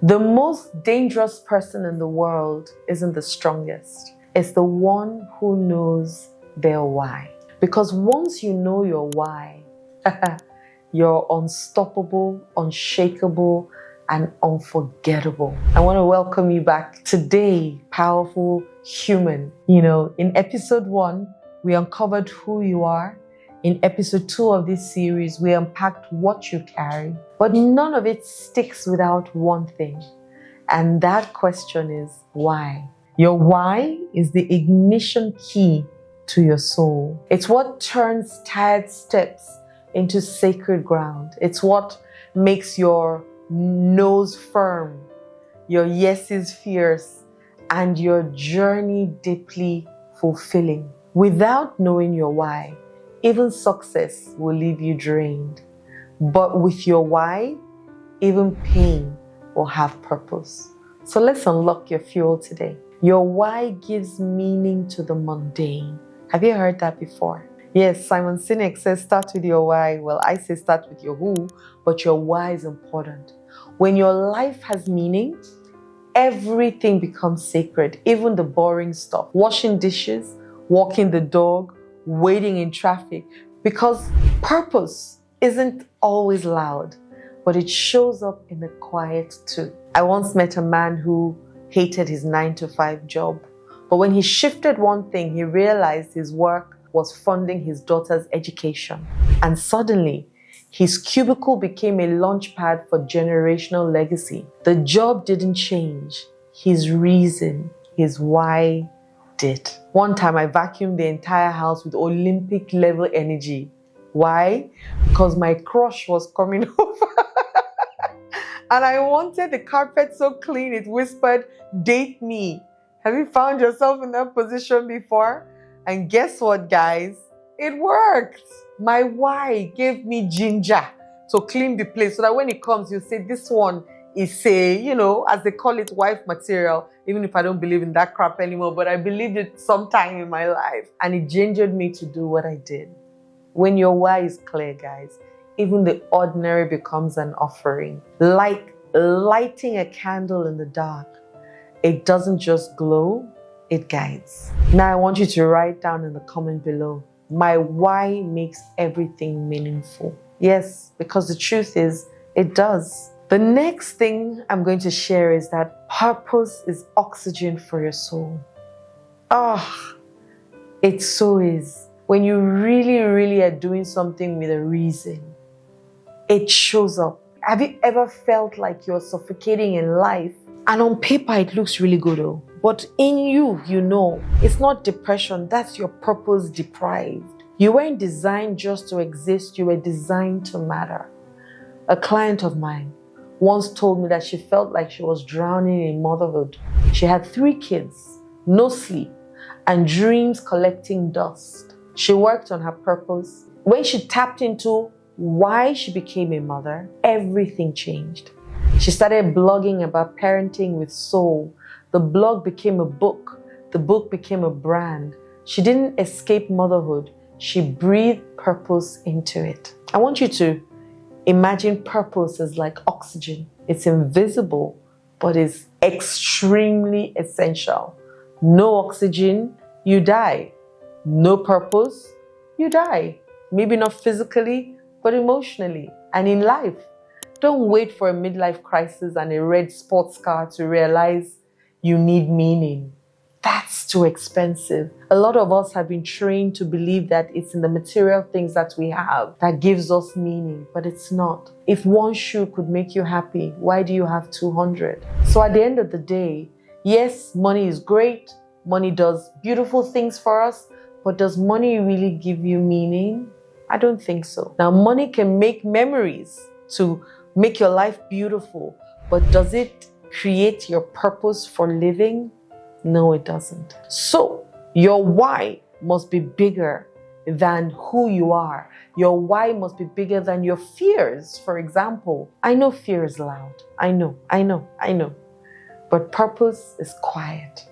The most dangerous person in the world isn't the strongest. It's the one who knows their why. Because once you know your why, you're unstoppable, unshakable, and unforgettable. I want to welcome you back today, powerful human. In episode 1, we uncovered who you are. In episode 2 of this series, we unpacked what you carry. But none of it sticks without one thing. And that question is why? Your why is the ignition key to your soul. It's what turns tired steps into sacred ground. It's what makes your nose firm, your yeses fierce, and your journey deeply fulfilling. Without knowing your why, even success will leave you drained. But with your why, even pain will have purpose. So let's unlock your fuel today. Your why gives meaning to the mundane. Have you heard that before? Yes, Simon Sinek says start with your why. Well, I say start with your who, but your why is important. When your life has meaning, everything becomes sacred, even the boring stuff. Washing dishes, walking the dog, waiting in traffic. Because purpose isn't always loud, but it shows up in the quiet too. I once met a man who hated his 9-to-5 job. But when he shifted one thing, he realized his work was funding his daughter's education. And suddenly, his cubicle became a launchpad for generational legacy. The job didn't change. His reason, his why did. One time I vacuumed the entire house with Olympic level energy. Why? Because my crush was coming over. And I wanted the carpet so clean it whispered, "Date me." Have you found yourself in that position before? And guess what, guys? It worked. My why gave me ginger to clean the place so that when it comes, you say, this one is as they call it, wife material, even if I don't believe in that crap anymore, but I believed it sometime in my life. And it gingered me to do what I did. When your why is clear, guys, even the ordinary becomes an offering. Like lighting a candle in the dark. It doesn't just glow, it guides. Now I want you to write down in the comment below, my why makes everything meaningful. Yes, because the truth is, it does. The next thing I'm going to share is that purpose is oxygen for your soul. It so is. When you really, really are doing something with a reason, it shows up. Have you ever felt like you're suffocating in life? And on paper, it looks really good, though. But in you, it's not depression. That's your purpose deprived. You weren't designed just to exist. You were designed to matter. A client of mine once told me that she felt like she was drowning in motherhood. She had 3 kids, no sleep, and dreams collecting dust. She worked on her purpose. When she tapped into why she became a mother, everything changed. She started blogging about parenting with soul. The blog became a book. The book became a brand. She didn't escape motherhood. She breathed purpose into it. I want you to imagine purpose as like oxygen. It's invisible, but is extremely essential. No oxygen, you die. No purpose, you die. Maybe not physically, but emotionally and in life. Don't wait for a midlife crisis and a red sports car to realize you need meaning. That's too expensive. A lot of us have been trained to believe that it's in the material things that we have that gives us meaning, but it's not. If one shoe could make you happy, why do you have 200? So at the end of the day, yes, money is great. Money does beautiful things for us, but does money really give you meaning? I don't think so. Now, money can make memories to make your life beautiful, but does it create your purpose for living? No, it doesn't. So, your why must be bigger than who you are. Your why must be bigger than your fears. For example, I know fear is loud. I know. But purpose is quiet.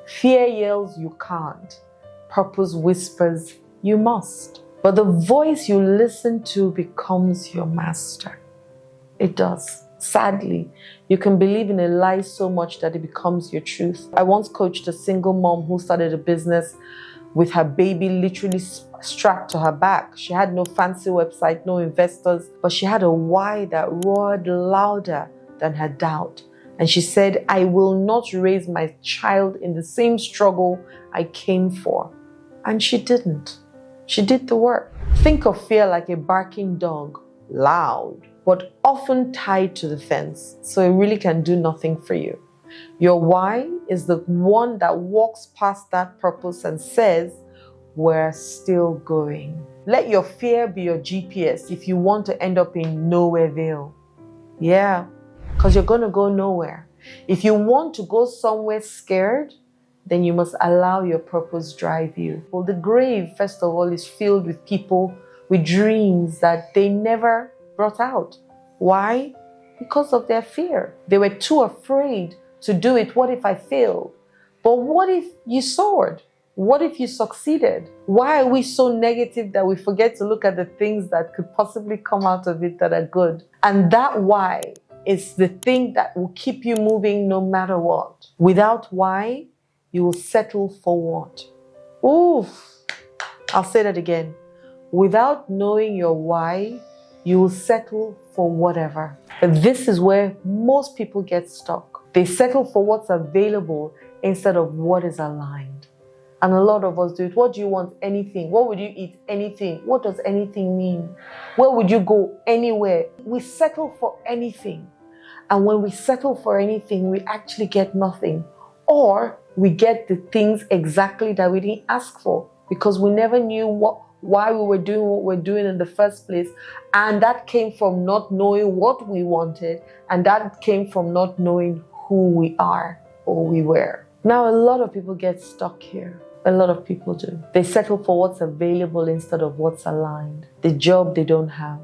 Fear yells, you can't. Purpose whispers, you must. But the voice you listen to becomes your master. It does. Sadly, you can believe in a lie so much that it becomes your truth. I once coached a single mom who started a business with her baby literally strapped to her back. She had no fancy website, no investors, but she had a why that roared louder than her doubt. And she said, I will not raise my child in the same struggle I came for. And she didn't. She did the work. Think of fear like a barking dog, loud, but often tied to the fence, so it really can do nothing for you. Your why is the one that walks past that purpose and says, we're still going. Let your fear be your GPS if you want to end up in Nowhereville. Yeah, because you're going to go nowhere. If you want to go somewhere scared, then you must allow your purpose drive you. Well, the grave, first of all, is filled with people with dreams that they never brought out. Why? Because of their fear. They were too afraid to do it. What if I failed? But what if you soared? What if you succeeded? Why are we so negative that we forget to look at the things that could possibly come out of it that are good? And that why is the thing that will keep you moving no matter what. Without why, you will settle for what? Oof. I'll say that again. Without knowing your why, you will settle for whatever. But this is where most people get stuck. They settle for what's available instead of what is aligned. And a lot of us do it. What do you want? Anything. What would you eat? Anything. What does anything mean? Where would you go? Anywhere. We settle for anything. And when we settle for anything, we actually get nothing. Or we get the things exactly that we didn't ask for because we never knew why we were doing what we're doing in the first place. And that came from not knowing what we wanted. And that came from not knowing who we are or we were. Now, a lot of people get stuck here. A lot of people do. They settle for what's available instead of what's aligned. The job they don't have.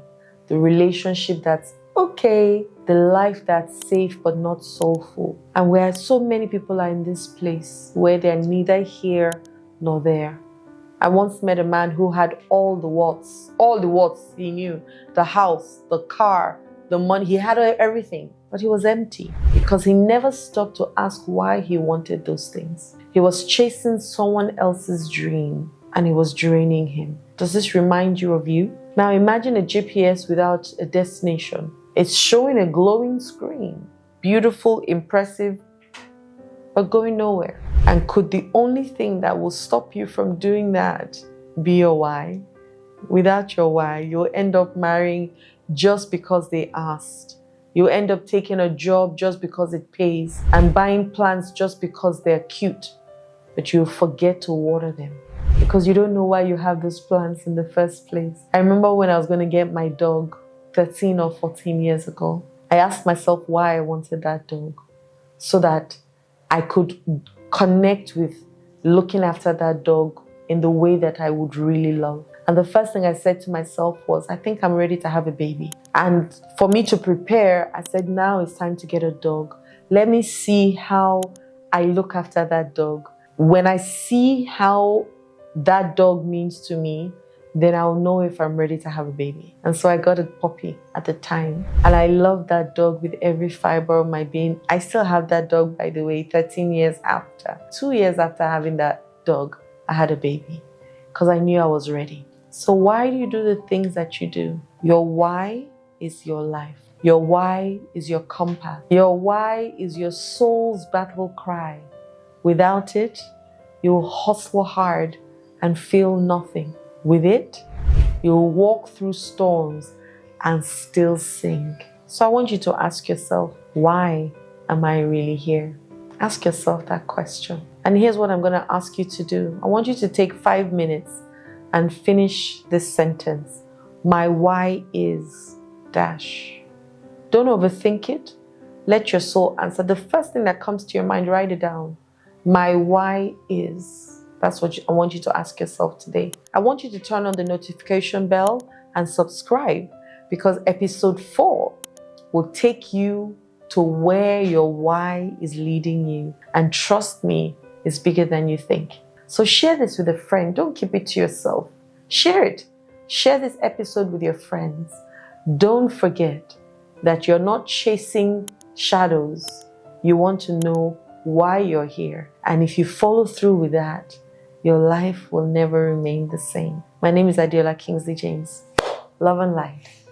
The relationship that's okay. The life that's safe but not soulful. And where so many people are in this place where they're neither here nor there. I once met a man who had all the what's he knew. The house, the car, the money, he had everything. But he was empty because he never stopped to ask why he wanted those things. He was chasing someone else's dream and it was draining him. Does this remind you of you? Now imagine a GPS without a destination. It's showing a glowing screen. Beautiful, impressive, but going nowhere. And could the only thing that will stop you from doing that be your why? Without your why, you'll end up marrying just because they asked. You'll end up taking a job just because it pays and buying plants just because they're cute. But you'll forget to water them because you don't know why you have those plants in the first place. I remember when I was going to get my dog 13 or 14 years ago, I asked myself why I wanted that dog so that I could connect with looking after that dog in the way that I would really love. And the first thing I said to myself was, I think I'm ready to have a baby. And for me to prepare, I said, now it's time to get a dog. Let me see how I look after that dog. When I see how that dog means to me, then I'll know if I'm ready to have a baby. And so I got a puppy at the time. And I love that dog with every fiber of my being. I still have that dog, by the way, 13 years after. 2 years after having that dog, I had a baby because I knew I was ready. So why do you do the things that you do? Your why is your life. Your why is your compass. Your why is your soul's battle cry. Without it, you'll hustle hard and feel nothing. With it, you'll walk through storms and still sing. So I want you to ask yourself, why am I really here? Ask yourself that question. And here's what I'm going to ask you to do. I want you to take 5 minutes and finish this sentence. My why is dash. Don't overthink it. Let your soul answer. The first thing that comes to your mind, write it down. My why is. That's what I want you to ask yourself today. I want you to turn on the notification bell and subscribe because episode 4 will take you to where your why is leading you. And trust me, it's bigger than you think. So share this with a friend. Don't keep it to yourself. Share it. Share this episode with your friends. Don't forget, that you're not chasing shadows. You want to know why you're here. And if you follow through with that, your life will never remain the same. My name is Adeola Kingsley James. Love and light.